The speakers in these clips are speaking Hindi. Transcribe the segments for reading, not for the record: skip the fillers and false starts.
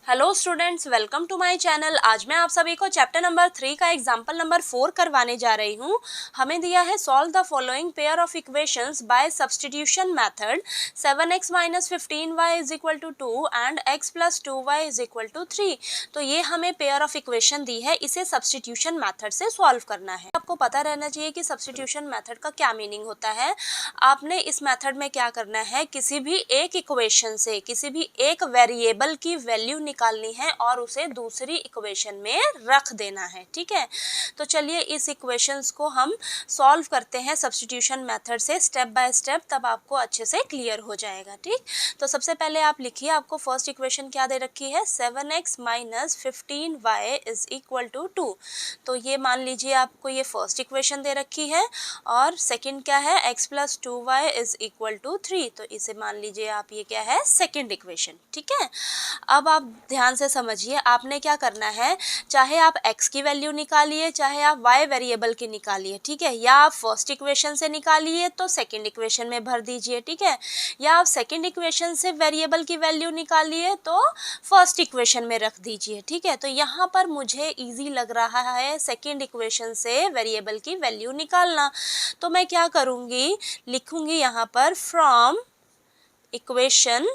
Hello students, welcome to my channel. आज मैं आप सभी को चैप्टर नंबर 3 का एग्जाम्पल नंबर 4 करवाने जा रही हूँ। हमें दिया है solve the following pair of equations by substitution method 7x minus 15y is equal to 2 and x plus 2y is equal to 3। तो ये हमें पेयर ऑफ इक्वेशन दी है, इसे सब्स्टिट्यूशन मेथड से सॉल्व करना है। आपको पता रहना चाहिए कि सब्स्टिट्यूशन मेथड का क्या मीनिंग होता है। आपने इस मेथड में क्या करना है, किसी भी एक इक्वेशन से किसी भी एक वेरिएबल की वैल्यू निकालनी है और उसे दूसरी इक्वेशन में रख देना है। ठीक है, तो चलिए इस इक्वेशंस को हम सॉल्व करते हैं सब्स्टिट्यूशन मेथड से स्टेप बाय स्टेप, तब आपको अच्छे से क्लियर हो जाएगा। ठीक, तो सबसे पहले आप लिखिए, आपको फर्स्ट इक्वेशन क्या दे रखी है, 7x minus 15y is equal to 2। तो ये मान लीजिए आपको ये फर्स्ट इक्वेशन दे रखी है और सेकंड क्या है, x plus 2y is equal to 3। तो इसे मान लीजिए आप ये क्या है, सेकंड इक्वेशन। ठीक है, अब आप ध्यान से समझिए, आपने क्या करना है, चाहे आप x की वैल्यू निकालिए चाहे आप y वेरिएबल की निकालिए। ठीक है, या आप फर्स्ट इक्वेशन से निकालिए तो सेकंड इक्वेशन में भर दीजिए। ठीक है, या आप सेकंड इक्वेशन से वेरिएबल की वैल्यू निकालिए तो फर्स्ट इक्वेशन में रख दीजिए। ठीक है, तो यहाँ पर मुझे इजी लग रहा है सेकंड इक्वेशन से वेरिएबल की वैल्यू निकालना, तो मैं क्या करूँगी, लिखूँगी यहाँ पर फ्रॉम इक्वेशन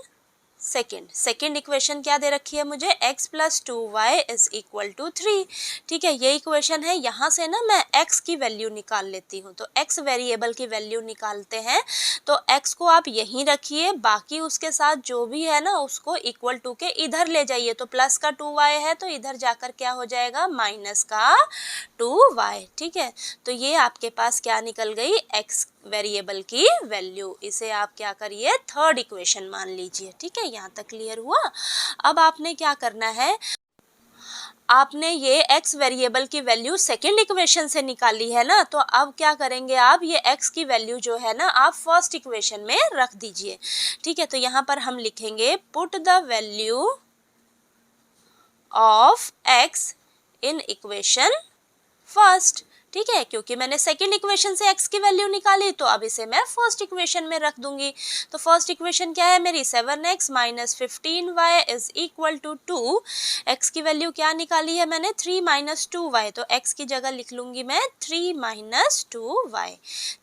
सेकेंड इक्वेशन क्या दे रखी है मुझे, x plus 2y is equal to 3। ठीक है, ये इक्वेशन है, यहाँ से ना मैं x की वैल्यू निकाल लेती हूँ। तो x वेरिएबल की वैल्यू निकालते हैं, तो x को आप यहीं रखिए, बाकी उसके साथ जो भी है ना उसको इक्वल टू के इधर ले जाइए। तो प्लस का 2y है तो इधर जाकर क्या हो जाएगा, माइनस का 2y। ठीक है, तो ये आपके पास क्या निकल गई, x वेरिएबल की वैल्यू। इसे आप क्या करिए, थर्ड इक्वेशन मान लीजिए। ठीक है, यहाँ तक क्लियर हुआ। अब आपने क्या करना है, आपने ये x वेरिएबल की वैल्यू सेकंड इक्वेशन से निकाली है ना, तो अब क्या करेंगे आप, ये x की वैल्यू जो है ना आप फर्स्ट इक्वेशन में रख दीजिए। ठीक है, तो यहाँ पर हम लिखेंगे put the value of x in equation first. ठीक है, क्योंकि मैंने सेकंड इक्वेशन से x की वैल्यू निकाली तो अब इसे मैं फर्स्ट इक्वेशन में रख दूंगी। तो फर्स्ट इक्वेशन क्या है मेरी, 7x minus 15y is equal to 2। x की वैल्यू क्या निकाली है मैंने, 3 माइनस 2y। तो x की जगह लिख लूंगी मैं 3 माइनस 2y।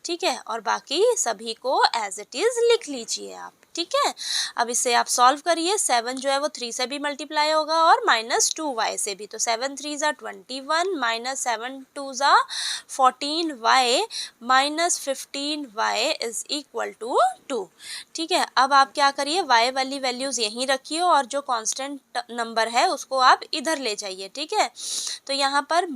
ठीक है, और बाकी सभी को एज इट इज लिख लीजिए आप। ठीक है, अब इसे आप सॉल्व करिए। 7 जो है वो 3 से भी मल्टीप्लाई होगा और माइनस 2y से भी। तो 7 3 ज़ा 21 माइनस 7 2 ज़ा 14y minus 15y is equal to 2। ठीक है, अब आप क्या करिए, y वाली वैल्यूज़ यहीं रखिए और जो कांस्टेंट नंबर है उसको आप इधर ले जाइए। ठीक है, तो यहाँ पर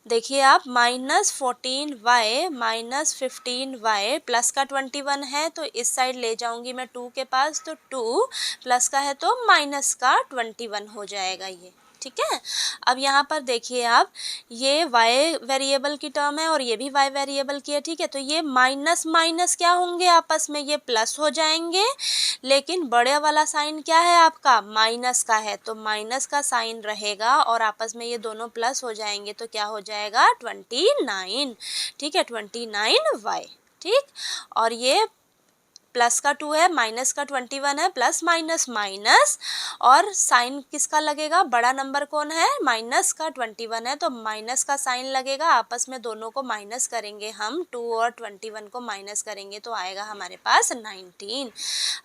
देखिए आप, minus 14y minus 15y plus का 21 है तो इस साइड ले जाऊंगी मैं 2 के पास, तो 2 प्लस का है तो माइनस का 21 हो जाएगा ये। ठीक है, अब यहाँ पर देखिए आप, ये y वेरिएबल की टर्म है और ये भी y वेरिएबल की है। ठीक है, तो ये माइनस माइनस क्या होंगे आपस में, ये प्लस हो जाएंगे, लेकिन बड़े वाला साइन क्या है आपका, माइनस का है, तो माइनस का साइन रहेगा और आपस में ये दोनों प्लस हो जाएंगे तो क्या हो जाएगा, 29। ठीक है, 29y। ठीक, और ये प्लस का 2 है, माइनस का 21 है, प्लस माइनस माइनस, और साइन किसका लगेगा, बड़ा नंबर कौन है, माइनस का 21 है तो माइनस का साइन लगेगा। आपस में दोनों को माइनस करेंगे हम, 2 और 21 को माइनस करेंगे तो आएगा हमारे पास 19।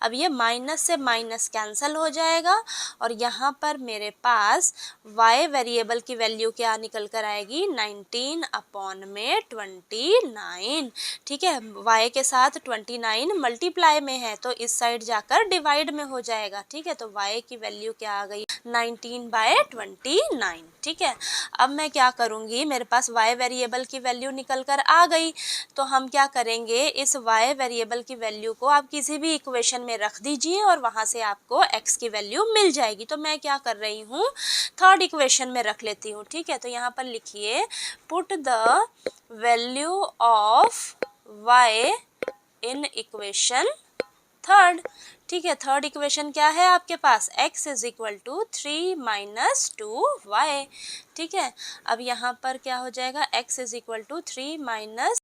अब ये माइनस से माइनस कैंसिल हो जाएगा और यहाँ पर मेरे पास y वेरिएबल की वैल्यू क्या निकल कर आएगी, 19 अपॉन में 29। ठीक है, y के साथ 29 मल्टीप्लाई में है तो इस साइड जाकर डिवाइड में हो जाएगा। ठीक है, तो y की वैल्यू क्या आ गई, 19/29। ठीक है, अब मैं क्या करूँगी, मेरे पास y वेरिएबल की वैल्यू निकल कर आ गई, तो हम क्या करेंगे, इस y वेरिएबल की वैल्यू को आप किसी भी इक्वेशन में रख दीजिए और वहाँ से आपको x की वैल्यू मिल जाएगी। तो मैं क्या कर रही हूँ, थर्ड इक्वेशन में रख लेती हूँ। ठीक है, तो यहाँ पर लिखिए, put the value of y in equation third. ठीक है, थर्ड इक्वेशन क्या है आपके पास, x is equal to 3 minus 2y। ठीक है, अब यहाँ पर क्या हो जाएगा, x is equal to 3 minus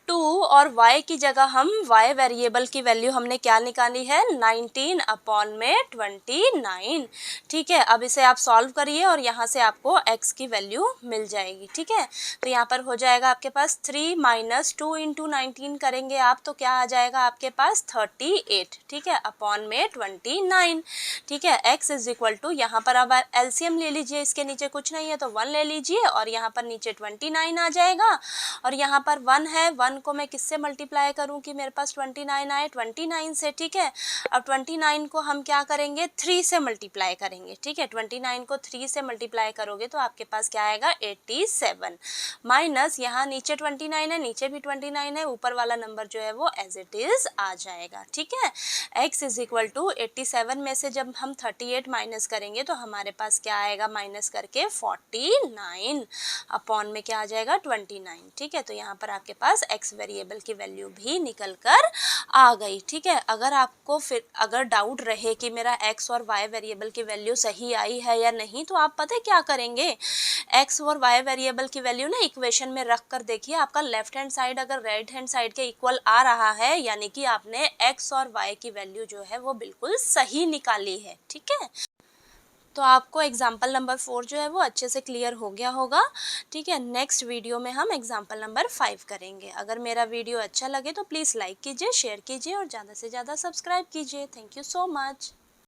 2 और y की जगह हम y वेरिएबल की वैल्यू हमने क्या निकाली है 19 अपॉन में 29। ठीक है, अब इसे आप सॉल्व करिए और यहाँ से आपको x की वैल्यू मिल जाएगी। ठीक है, तो यहाँ पर हो जाएगा आपके पास 3 माइनस 2 इंटू 19 करेंगे आप तो क्या आ जाएगा आपके पास 38। ठीक है, अपॉन में 29। ठीक है, x इज इक्वल टू यहाँ पर अब एलसीएम ले लीजिए, इसके नीचे कुछ नहीं है तो 1 ले लीजिए और यहाँ पर नीचे 29 आ जाएगा और यहाँ पर 1 है, 1 को मैं किससे मल्टीप्लाई करूँ कि मेरे पास 29 आए 29 से। ठीक है, अब 29 को हम क्या करेंगे 3 से मल्टीप्लाई करेंगे। ठीक है, 29 को 3 से मल्टीप्लाई करोगे तो आपके पास क्या आएगा 87 माइनस यहाँ नीचे 29 है, नीचे भी 29 है, ऊपर वाला नंबर जो है वो एज इट इज आ जाएगा। ठीक है, x इज इक्वल टू 87 में से जब हम 38 माइनस करेंगे तो हमारे पास क्या आएगा माइनस करके 49 अपॉन में क्या आ जाएगा 29। ठीक है, तो यहाँ पर आपके पास x वेरिएबल की वैल्यू भी निकल कर आ गई। ठीक है, अगर आपको फिर अगर डाउट रहे कि मेरा x और y वेरिएबल की वैल्यू सही आई है या नहीं तो आप पता है क्या करेंगे, x और y वेरिएबल की वैल्यू ना इक्वेशन में रख कर देखिए, आपका लेफ्ट हैंड साइड अगर राइट हैंड साइड के इक्वल आ रहा है यानी कि आपने x और y की वैल्यू जो है वो बिल्कुल सही निकाली है। ठीक है, तो आपको एग्जाम्पल नंबर 4 जो है वो अच्छे से क्लियर हो गया होगा। ठीक है, नेक्स्ट वीडियो में हम एग्जाम्पल नंबर 5 करेंगे। अगर मेरा वीडियो अच्छा लगे तो प्लीज़ लाइक कीजिए, शेयर कीजिए और ज़्यादा से ज़्यादा सब्सक्राइब कीजिए। Thank you so much.